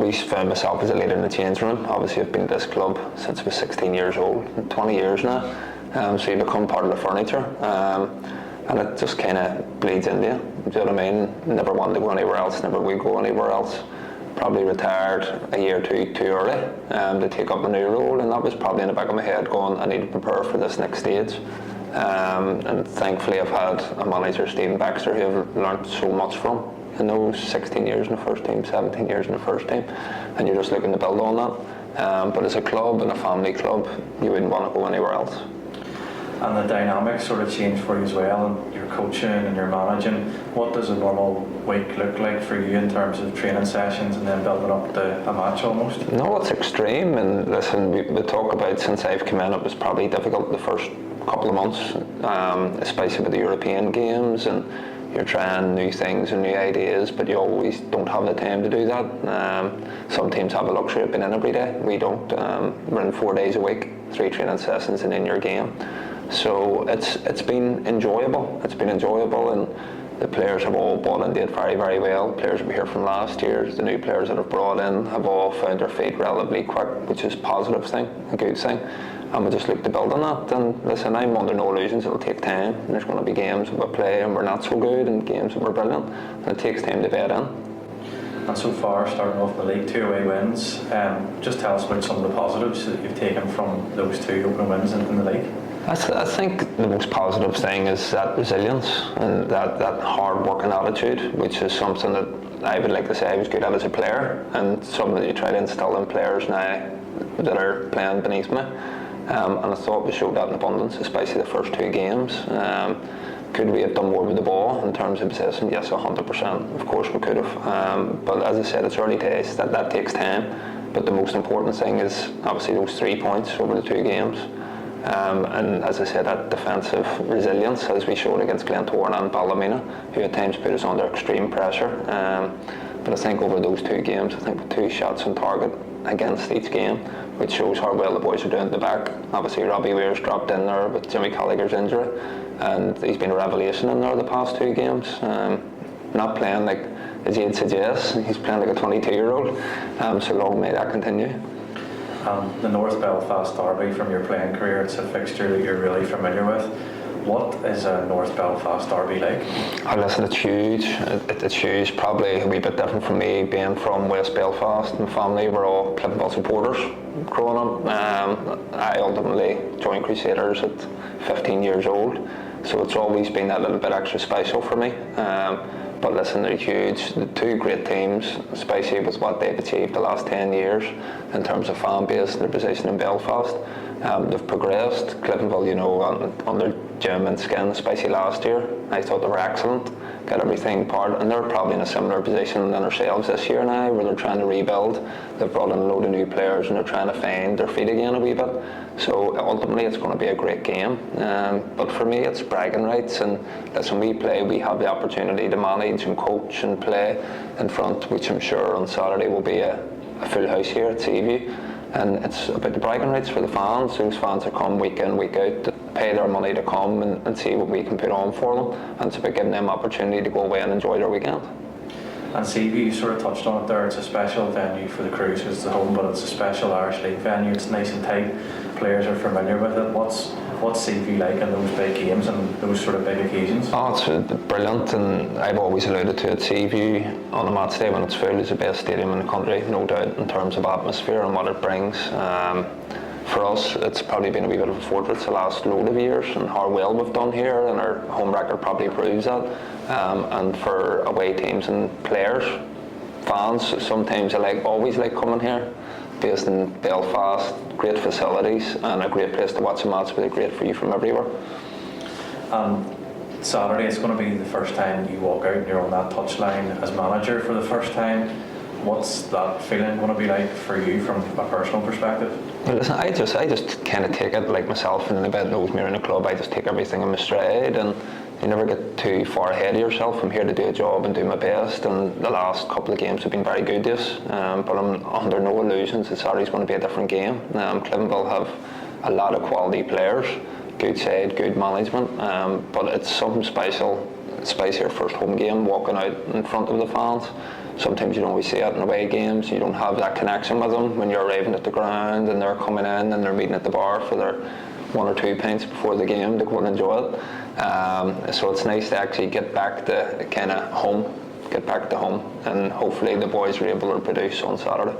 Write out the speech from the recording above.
always found myself as a leader in the change room. Obviously, I've been at this club since I was 16 years old, 20 years now. So you become part of the furniture, and it just kind of bleeds into you. Do you know what I mean? Never wanted to go anywhere else, never would go anywhere else. Probably retired a year or two too early to take up a new role, and that was probably in the back of my head going, I need to prepare for this next stage. And thankfully I've had a manager, Stephen Baxter, who I've learnt so much from in those 16 years in the first team, 17 years in the first team, and you're just looking to build on that. But as a club and a family club, you wouldn't want to go anywhere else. And the dynamics sort of change for you as well, and you're coaching and you're managing. What does a normal week look like for you in terms of training sessions and then building up to a match almost? No, it's extreme, and listen, we talk about since I've come in, it was probably difficult the first couple of months, especially with the European games, and you're trying new things and new ideas, but you always don't have the time to do that. Some teams have the luxury of being in every day. We don't. We're in 4 days a week, 3 training sessions, and in your game. So it's been enjoyable. It's been enjoyable, and the players have all bought into it very, very well. Players will be here from last year. The new players that have brought in have all found their feet relatively quick, which is a positive thing, a good thing. And we just look to build on that. And listen, I'm under no illusions. It'll take time. There's going to be games that we play and we're not so good, and games that we're brilliant. And it takes time to bed in. And so far, starting off the league, 2 away wins. Just tell us about some of the positives that you've taken from those 2 opening wins in the league. I think the most positive thing is that resilience and that hard working attitude, which is something that I would like to say I was good at as a player, and something that you try to instill in players now that are playing beneath me. And I thought we showed that in abundance, especially the first 2 games. Could we have done more with the ball in terms of possession? Yes, 100%. Of course we could have. But as I said, it's early days. That takes time. But the most important thing is obviously those 3 points over the 2 games. And as I said, that defensive resilience, as we showed against Glentoran and Ballymena, who at times put us under extreme pressure. But I think over those 2 games, I think with 2 shots on target against each game, which shows how well the boys are doing at the back. Obviously Robbie Weir's dropped in there with Jimmy Gallagher's injury, and he's been a revelation in there the past 2 games. Not playing like his age suggests, he's playing like a 22-year-old, so long may that continue. The North Belfast derby from your playing career, it's a fixture that you're really familiar with. What is a North Belfast derby like? Oh, listen, it's huge. It's huge. Probably a wee bit different from me being from West Belfast. My family were all Cliftonville supporters growing up. I ultimately joined Crusaders at 15 years old, so it's always been that little bit extra special for me. But listen, they're huge. The 2 great teams, especially with what they've achieved the last 10 years in terms of fan base and their position in Belfast. They've progressed. Cliftonville, you know, on their gym and skin, especially last year, I thought they were excellent. Got everything part, and they're probably in a similar position than ourselves this year now, where they're trying to rebuild. They've brought in a load of new players and they're trying to find their feet again a wee bit. So ultimately it's going to be a great game. But for me it's bragging rights, and listen, we play, we have the opportunity to manage and coach and play in front, which I'm sure on Saturday will be a full house here at Seaview. And it's about the bragging rights for the fans, those fans that come week in, week out, that pay their money to come and see what we can put on for them. And it's about giving them opportunity to go away and enjoy their weekend. And Seaview, you sort of touched on it there, it's a special venue for the Cruise, it's the home, but it's a special Irish League venue, it's nice and tight, players are familiar with it. What's Seaview like in those big games and those sort of big occasions? Oh, it's brilliant, and I've always alluded to it. Seaview on a match day when it's full is the best stadium in the country, no doubt, in terms of atmosphere and what it brings. For us, it's probably been a wee bit of a fortress the last load of years, and how well we've done here, and our home record probably proves that. And for away teams and players, fans, sometimes always like coming here. Based in Belfast, great facilities and a great place to watch a match with a great view from everywhere. Saturday, it's going to be the first time you walk out and you're on that touchline as manager for the first time. What's that feeling going to be like for you from a personal perspective? Well, listen, I just kind of take it like myself, and anybody that knows me around the club, I just take everything in my stride, and you never get too far ahead of yourself. I'm here to do a job and do my best, and the last couple of games have been very good to us, but I'm under no illusions that Saturday's going to be a different game. Cliftonville have a lot of quality players, good side, good management, but it's something special, especially our first home game, walking out in front of the fans. sometimes you don't always see it in away games. You don't have that connection with them when you're arriving at the ground and they're coming in and they're meeting at the bar for their 1 or 2 pints before the game to go and enjoy it. So it's nice to actually get back to kind of home, and hopefully the boys were able to produce on Saturday.